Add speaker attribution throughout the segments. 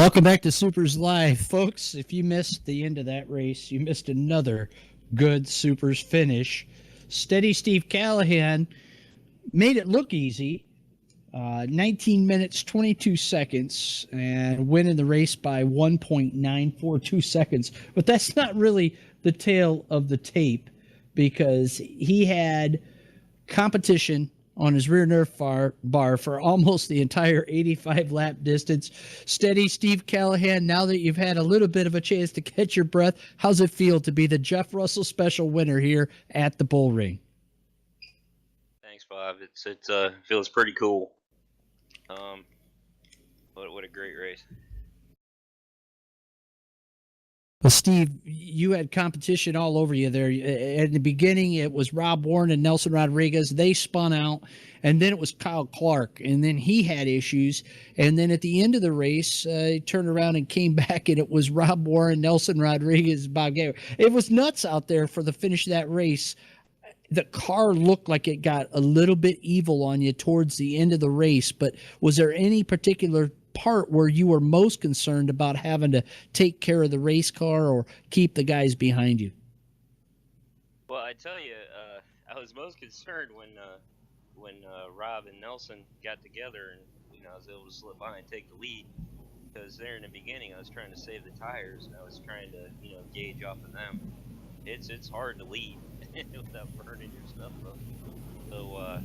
Speaker 1: Welcome back to Supers Live, folks. If you missed the end of that race, you missed another good Supers finish. Steady Steve Callahan made it look easy. 19 minutes, 22 seconds, and winning the race by 1.942 seconds. But that's not really the tail of the tape because he had competition on his rear nerve bar for almost the entire 85 lap distance. Steady Steve Callahan, now that you've had a little bit of a chance to catch your breath, how's it feel to be the Jeff Russell Special winner here at the Bull Ring?
Speaker 2: Thanks, Bob. It feels pretty cool. What a great race.
Speaker 1: Well, Steve, you had competition all over you there. At the beginning, it was Rob Warren and Nelson Rodriguez. They spun out, and then it was Kyle Clark, and then he had issues. And then at the end of the race, he turned around and came back, and it was Rob Warren, Nelson Rodriguez, Bob Gaber. It was nuts out there for the finish of that race. The car looked like it got a little bit evil on you towards the end of the race, but was there any particular part where you were most concerned about having to take care of the race car or keep the guys behind you?
Speaker 2: Well, I tell you, I was most concerned when Rob and Nelson got together and I was able to slip by and take the lead, because there in the beginning I was trying to save the tires and I was trying to gauge off of them. It's hard to lead without burning your stuff up. So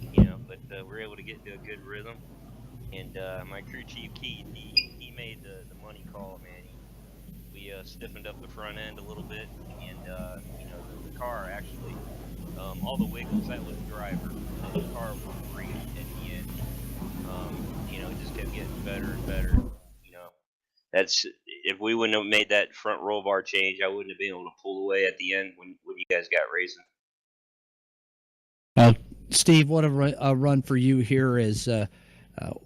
Speaker 2: but we're able to get into a good rhythm. And my crew chief Keith, he made the money call, man. We stiffened up the front end a little bit, and the car actually, all the wiggles, that was the driver. The car was great at the end. It just kept getting better and better. That's if we wouldn't have made that front roll bar change, I wouldn't have been able to pull away at the end when you guys got racing.
Speaker 1: Steve, what a run for you here is.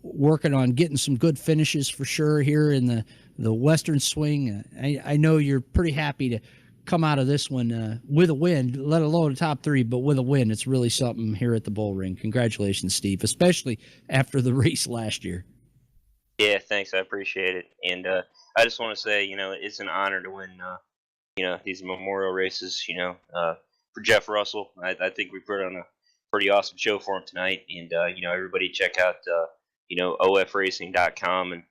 Speaker 1: Working on getting some good finishes for sure here in the Western Swing. I know you're pretty happy to come out of this one with a win, let alone a top three, but with a win. It's really something here at the Bull Ring. Congratulations, Steve, especially after the race last year.
Speaker 2: Yeah, thanks. I appreciate it. And I just want to say, it's an honor to win, these memorial races, for Jeff Russell. I think we put on a pretty awesome show for him tonight. And, everybody check out ofracing.com and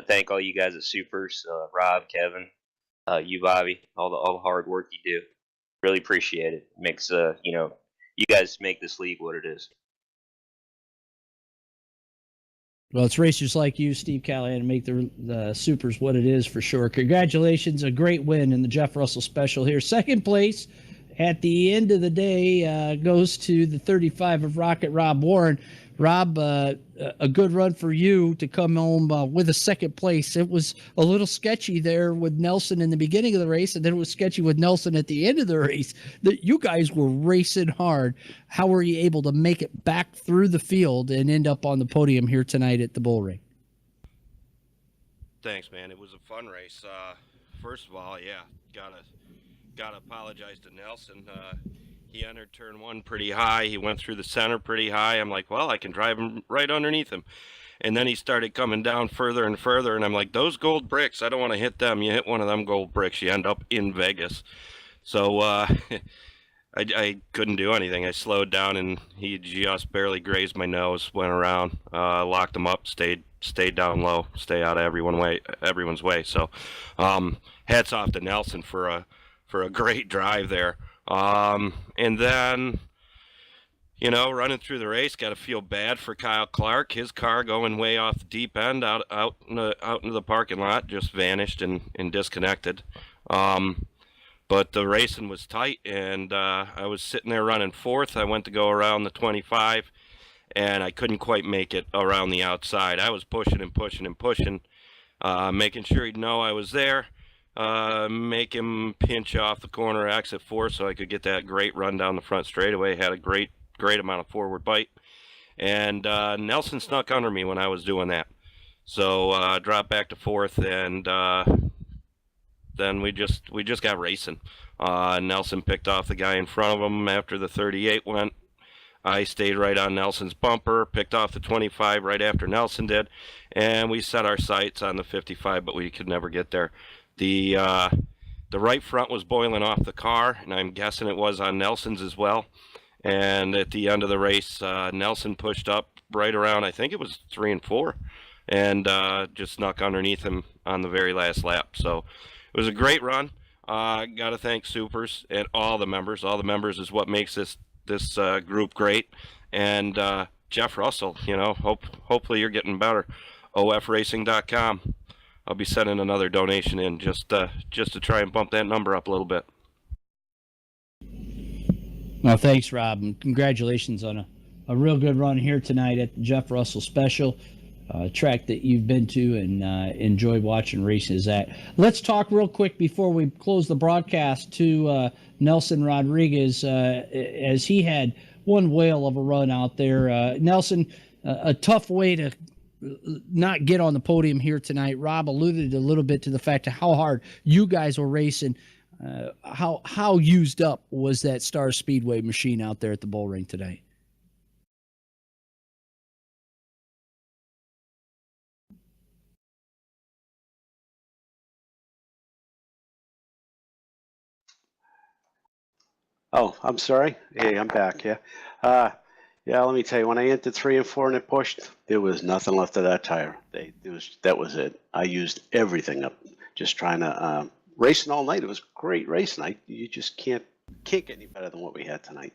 Speaker 2: thank all you guys at Supers, Rob, Kevin, you, Bobby, all the hard work you do. Really appreciate it. It makes you guys make this league what it is.
Speaker 1: Well, it's racers like you, Steve Callahan, to make the Supers what it is for sure. Congratulations, a great win in the Jeff Russell Special here. Second place at the end of the day goes to the 35 of Rocket Rob Warren. Rob, a good run for you to come home with a second place. It was a little sketchy there with Nelson in the beginning of the race, and then it was sketchy with Nelson at the end of the race. You guys were racing hard. How were you able to make it back through the field and end up on the podium here tonight at the Bull Ring?
Speaker 3: Thanks, man. It was a fun race. First of all, yeah, gotta apologize to Nelson. He entered turn one pretty high. He went through the center pretty high. I'm like, well, I can drive him right underneath him. And then he started coming down further and further, and I'm like, those gold bricks, I don't want to hit them. You hit one of them gold bricks, you end up in Vegas. So I couldn't do anything. I slowed down, and he just barely grazed my nose, went around, locked him up, stayed down low, stay out of everyone's way. So hats off to Nelson for a great drive there. And then, running through the race, got to feel bad for Kyle Clark. His car going way off the deep end out into the parking lot, just vanished and disconnected. But the racing was tight, and I was sitting there running fourth. I went to go around the 25, and I couldn't quite make it around the outside. I was pushing and pushing and pushing, making sure he'd know I was there. Make him pinch off the corner exit 4 so I could get that great run down the front straightaway. Had a great amount of forward bite, and Nelson snuck under me when I was doing that. So dropped back to fourth, and then we just got racing. Nelson picked off the guy in front of him after the 38 went. I stayed right on Nelson's bumper, picked off the 25 right after Nelson did, and we set our sights on the 55, but we could never get there. The right front was boiling off the car, and I'm guessing it was on Nelson's as well. And at the end of the race, Nelson pushed up right around, I think it was 3 and 4, and just snuck underneath him on the very last lap. So it was a great run. Got to thank Supers and all the members. All the members is what makes this group great. And Jeff Russell, you know, hopefully you're getting better. ofracing.com. I'll be sending another donation in just to try and bump that number up a little bit.
Speaker 1: Well, thanks, Rob, and congratulations on a real good run here tonight at the Jeff Russell Special, track that you've been to and enjoyed watching races at. Let's talk real quick before we close the broadcast to Nelson Rodriguez, as he had one whale of a run out there. Nelson, a tough way to not get on the podium here tonight. Rob alluded a little bit to the fact of how hard you guys were racing. How used up was that Star Speedway machine out there at the bull ring today?
Speaker 4: Oh, I'm sorry. Hey, I'm back. Yeah. Yeah, let me tell you, when I entered 3 and 4 and it pushed, there was nothing left of that tire. That was it. I used everything up, just trying to racing all night. It was great racing. You just can't get any better than what we had tonight.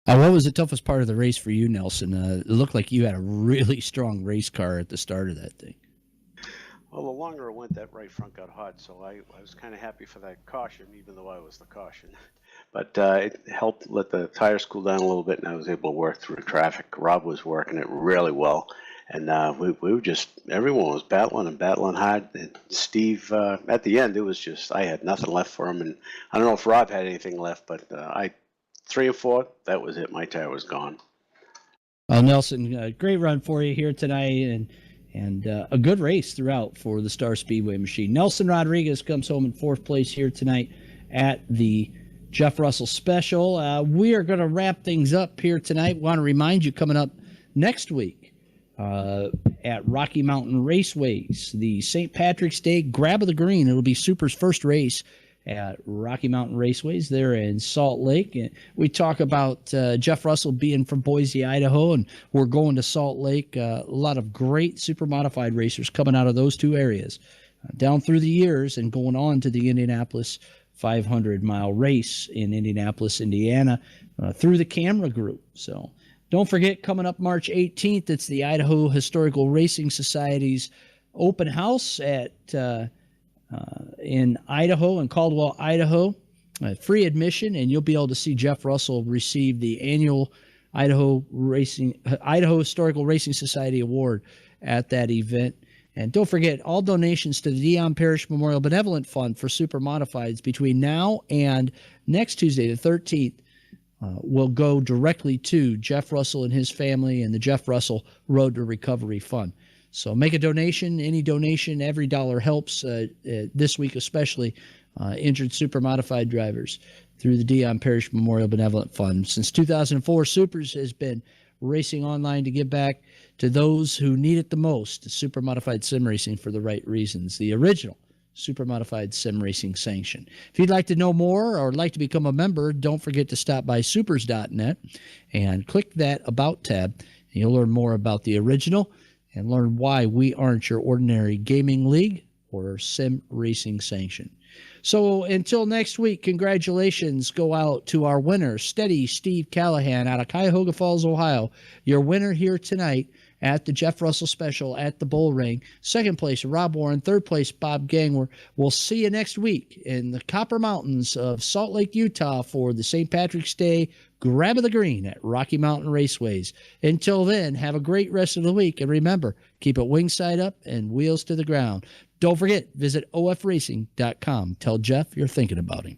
Speaker 1: What was the toughest part of the race for you, Nelson? It looked like you had a really strong race car at the start of that thing.
Speaker 4: Well, the longer it went, that right front got hot, so I was kind of happy for that caution, even though I was the caution. But it helped let the tires cool down a little bit, and I was able to work through the traffic. Rob was working it really well, and we were just, everyone was battling hard. And Steve, at the end, it was just, I had nothing left for him, and I don't know if Rob had anything left, but 3 and 4, that was it. My tire was gone.
Speaker 1: Well, Nelson, great run for you here tonight, and a good race throughout for the Star Speedway machine. Nelson Rodriguez comes home in 4th place here tonight at the Jeff Russell Special. We are going to wrap things up here tonight. We want to remind you, coming up next week at Rocky Mountain Raceways, the St. Patrick's Day Grab of the Green. It'll be Super's first race at Rocky Mountain Raceways there in Salt Lake. And we talk about Jeff Russell being from Boise, Idaho, and we're going to Salt Lake. A lot of great Supermodified racers coming out of those two areas down through the years and going on to the Indianapolis 500-mile race in Indianapolis, Indiana, through the Camera Group. So don't forget, coming up March 18th, it's the Idaho Historical Racing Society's open house at in Idaho, in Caldwell, Idaho. Free admission, and you'll be able to see Jeff Russell receive the annual Idaho Historical Racing Society Award at that event. And don't forget, all donations to the Dion Parish Memorial Benevolent Fund for Supermodifieds between now and next Tuesday, the 13th, will go directly to Jeff Russell and his family and the Jeff Russell Road to Recovery Fund. So make a donation. Any donation, every dollar helps, this week especially, injured Supermodified drivers through the Dion Parish Memorial Benevolent Fund. Since 2004, Supers has been racing online to give back to those who need it the most. Supermodified sim racing for the right reasons. The original Supermodified sim racing sanction. If you'd like to know more or like to become a member, don't forget to stop by supers.net and click that About tab. And you'll learn more about the original and learn why we aren't your ordinary gaming league or sim racing sanction. So until next week, congratulations go out to our winner, Steady Steve Callahan out of Cuyahoga Falls, Ohio. Your winner here tonight at the Jeff Russell Special at the Bull Ring. 2nd place, Rob Warren. 3rd place, Bob Gangwer. We'll see you next week in the Copper Mountains of Salt Lake, Utah for the St. Patrick's Day Grab of the Green at Rocky Mountain Raceways. Until then, have a great rest of the week. And remember, keep it wing side up and wheels to the ground. Don't forget, visit ofracing.com. Tell Jeff you're thinking about him.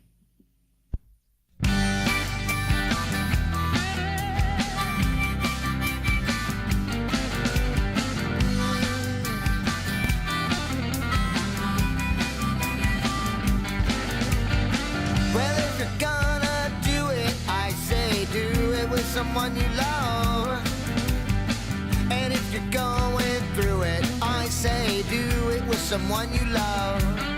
Speaker 5: Well, if you're gonna do it, I say do it with some someone you love. And if you're going through it, I say do it with someone you love.